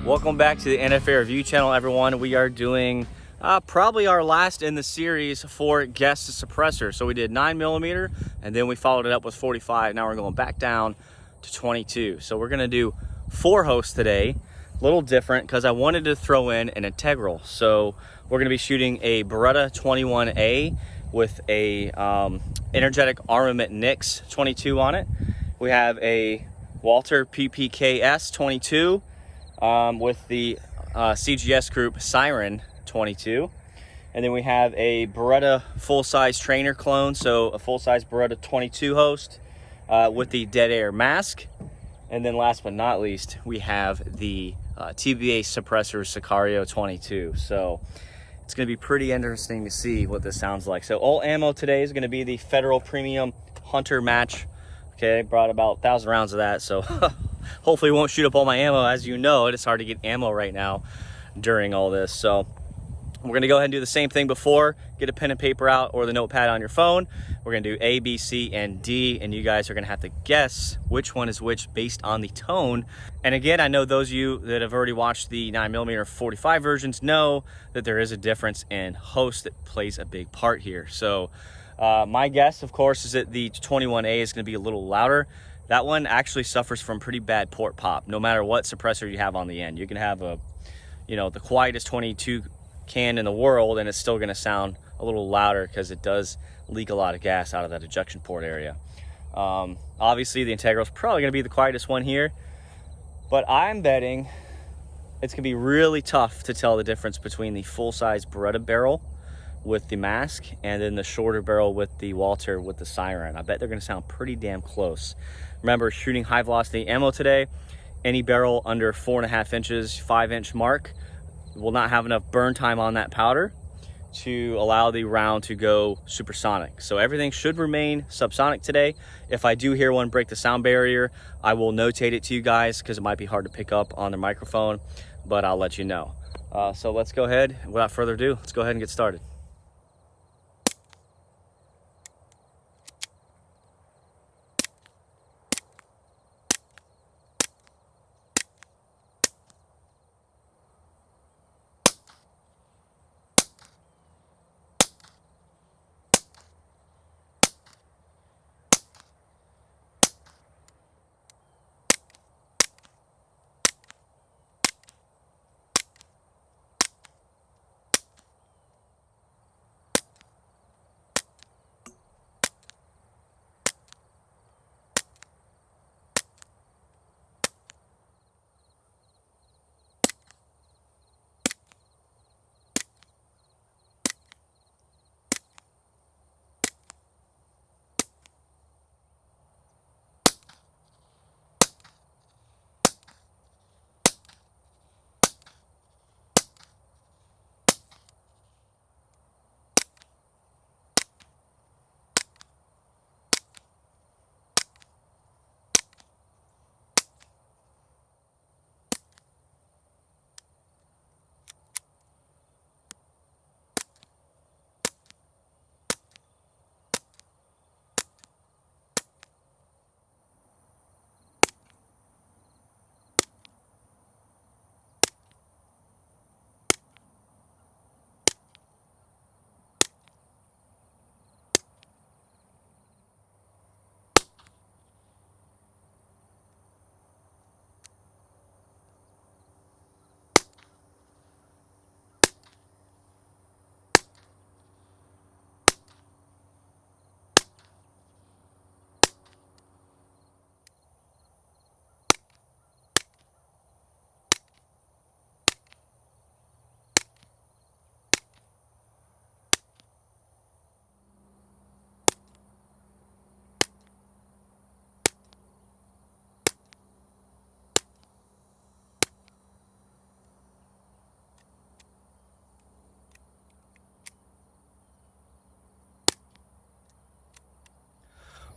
Welcome back to the NFA Review channel, everyone. We are doing probably our last in the series for Guess the Suppressor. So we did 9mm and then we followed it up with 45. Now we're going back down to 22. So we're gonna do 4 hosts today. A little different because I wanted to throw in an integral. So we're gonna be shooting a Beretta 21A with a energetic armament NICS 22 on it. We have a Walter PPKS 22 with the CGS Group Siren 22. And then we have a Beretta full-size trainer clone, so a full-size Beretta 22 host with the dead air mask. And then last but not least, we have the TBA Suppressor Sicario 22. So it's going to be pretty interesting to see what this sounds like. So all ammo today is going to be the Federal Premium Hunter Match. Okay, brought about 1,000 rounds of that, so hopefully won't shoot up all my ammo. As you know, it's hard to get ammo right now during all this. So we're gonna go ahead and do the same thing before. Get a pen and paper out or the notepad on your phone. We're gonna do A, B, C, and D, and you guys are gonna have to guess which one is which based on the tone. And again, I know those of you that have already watched the 9mm 45 versions know that there is a difference in host that plays a big part here. So my guess, of course, is that the 21A is gonna be a little louder. That one actually suffers from pretty bad port pop, no matter what suppressor you have on the end. You can have a, the quietest 22 can in the world and it's still gonna sound a little louder because it does leak a lot of gas out of that ejection port area. Obviously the integral is probably gonna be the quietest one here, but I'm betting it's gonna be really tough to tell the difference between the full-size Beretta barrel with the mask and then the shorter barrel with the Walter with the Siren. I bet they're gonna sound pretty damn close. Remember, shooting high velocity ammo today, any barrel under 4.5 inches, 5-inch mark will not have enough burn time on that powder to allow the round to go supersonic. So everything should remain subsonic today. If I do hear one break the sound barrier, I will notate it to you guys because it might be hard to pick up on the microphone, but I'll let you know. So let's go ahead, without further ado, let's go ahead and get started.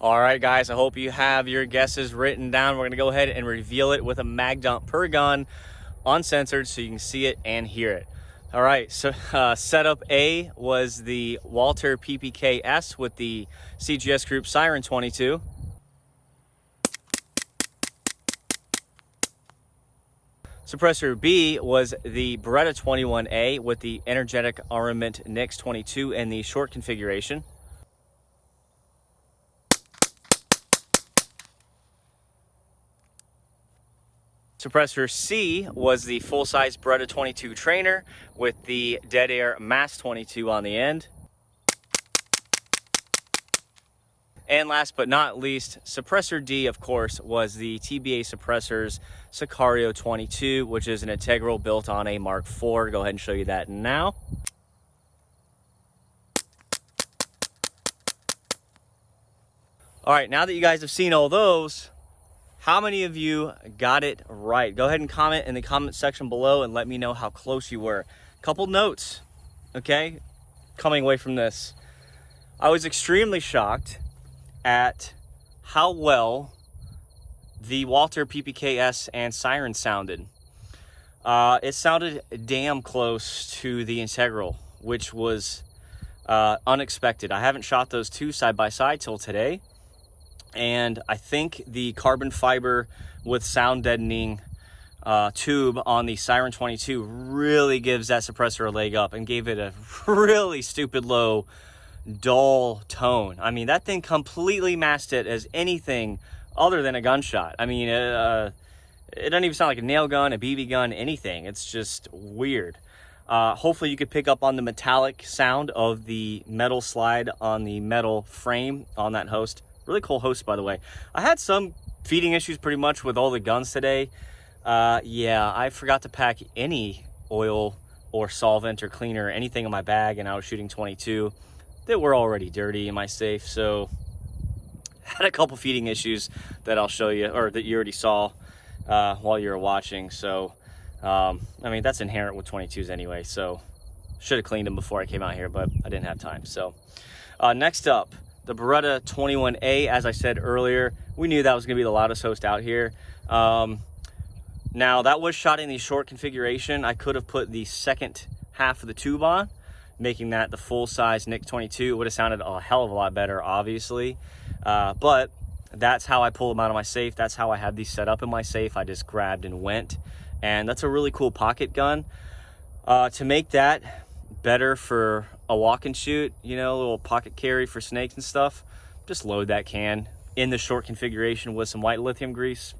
All right, guys, I hope you have your guesses written down. We're gonna go ahead and reveal it with a mag dump per gun, uncensored, so you can see it and hear it. All right, so setup A was the Walter PPKS with the CGS Group Siren 22. Suppressor B was the Beretta 21A with the energetic armament NIX 22 in the short configuration. Suppressor C was the full-size Beretta 22 trainer with the Dead Air Mass 22 on the end. And last but not least, Suppressor D, of course, was the TBA Suppressor's Sicario 22, which is an integral built on a Mark IV. Go ahead and show you that now. All right, now that you guys have seen all those, how many of you got it right? Go ahead and comment in the comment section below and let me know how close you were. Couple notes, okay, coming away from this. I was extremely shocked at how well the Walther PPK-S and Siren sounded. It sounded damn close to the Integral, which was unexpected. I haven't shot those two side by side till today. And I think the carbon fiber with sound deadening tube on the Siren 22 really gives that suppressor a leg up and gave it a really stupid low, dull tone. I mean, that thing completely masked it as anything other than a gunshot. I mean, it doesn't even sound like a nail gun, a BB gun, anything. It's just weird. Hopefully you could pick up on the metallic sound of the metal slide on the metal frame on that host. Really cool host, by the way. I had some feeding issues pretty much with all the guns today. Yeah, I forgot to pack any oil or solvent or cleaner or anything in my bag, and I was shooting 22 that were already dirty in my safe. So had a couple feeding issues that I'll show you, or that you already saw while you were watching. So I mean, that's inherent with 22s anyway, so should have cleaned them before I came out here, but I didn't have time. So next up, the Beretta 21A. As I said earlier, we knew that was going to be the loudest host out here. Now, that was shot in the short configuration. I could have put the second half of the tube on, making that the full-size NIC 22. It would have sounded a hell of a lot better, obviously. But that's how I pull them out of my safe. That's how I have these set up in my safe. I just grabbed and went. And that's a really cool pocket gun. To make that better for a walk and shoot, you know, a little pocket carry for snakes and stuff, just load that can in the short configuration with some white lithium grease.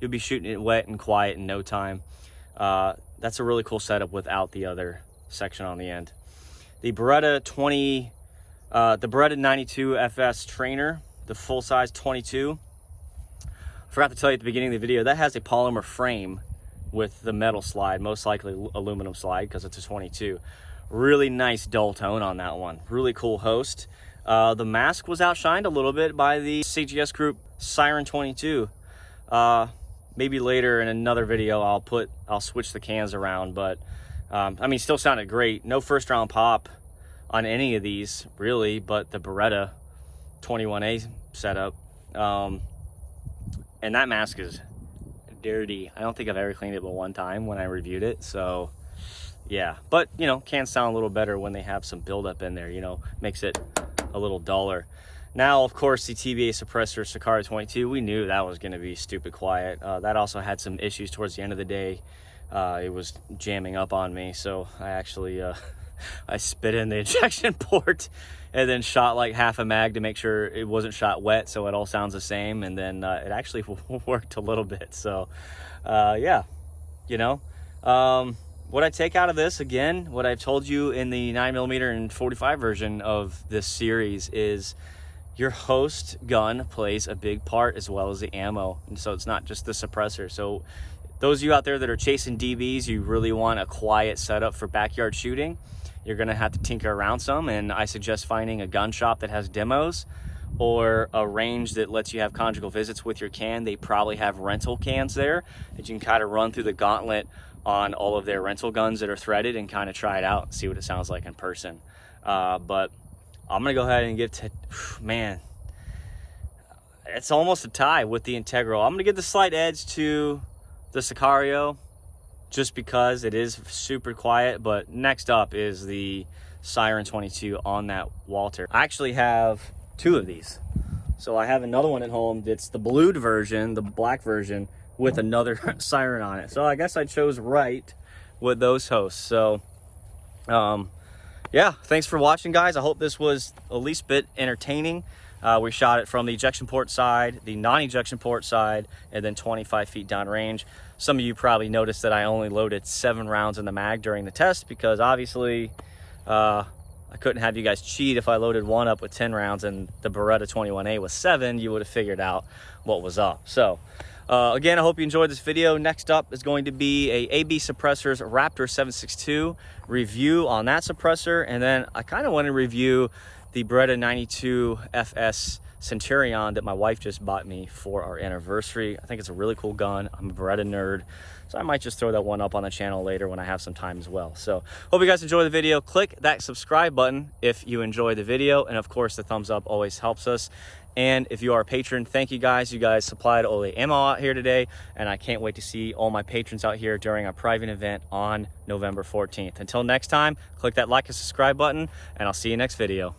You'll be shooting it wet and quiet in no time. That's a really cool setup without the other section on the end. The Beretta 92 FS trainer, the full-size 22. I forgot to tell you at the beginning of the video, that has a polymer frame with the metal slide, most likely aluminum slide because it's a 22. Really nice dull tone on that one. Really cool host. The mask was outshined a little bit by the CGS Group Siren 22. Maybe later in another video I'll switch the cans around, but I mean, still sounded great. No first round pop on any of these really, but the Beretta 21A setup. And that mask is dirty. I don't think I've ever cleaned it but one time when I reviewed it, so yeah. But you know, cans sound a little better when they have some buildup in there, you know, makes it a little duller. Now, of course, the TBA Suppressor Sicario 22, we knew that was going to be stupid quiet. That also had some issues towards the end of the day. It was jamming up on me, so I actually I spit in the ejection port and then shot like half a mag to make sure it wasn't shot wet, so it all sounds the same. And then it actually worked a little bit. So yeah, you know, what I take out of this, again, what I've told you in the 9mm and 45 version of this series is your host gun plays a big part as well as the ammo. And so it's not just the suppressor. So those of you out there that are chasing DBs, you really want a quiet setup for backyard shooting, you're gonna have to tinker around some. And I suggest finding a gun shop that has demos or a range that lets you have conjugal visits with your can. They probably have rental cans there that you can kind of run through the gauntlet on all of their rental guns that are threaded and kind of try it out and see what it sounds like in person. But I'm gonna go ahead and give man, it's almost a tie with the Integral. I'm gonna give the slight edge to the Sicario just because it is super quiet, but next up is the Siren 22 on that Walther. I actually have two of these. So I have another one at home that's the blued version, the black version with another siren on it. So I guess I chose right with those hosts. So yeah, thanks for watching, guys. I hope this was at least a bit entertaining. We shot it from the ejection port side, the non-ejection port side, and then 25 feet downrange. Some of you probably noticed that I only loaded 7 rounds in the mag during the test, because obviously I couldn't have you guys cheat. If I loaded one up with 10 rounds and the Beretta 21A was 7, you would have figured out what was up. So again, I hope you enjoyed this video. Next up is going to be a AB Suppressor's Raptor 762 review on that suppressor, and then I kind of want to review the Beretta 92 FS Centurion that my wife just bought me for our anniversary. I think it's a really cool gun. I'm a Beretta nerd, so I might just throw that one up on the channel later when I have some time as well. So hope you guys enjoy the video. Click that subscribe button if you enjoy the video, and of course the thumbs up always helps us. And if you are a patron, thank you guys. You guys supplied all the ammo out here today, and I can't wait to see all my patrons out here during our private event on November 14th. Until next time, click that like and subscribe button, and I'll see you next video.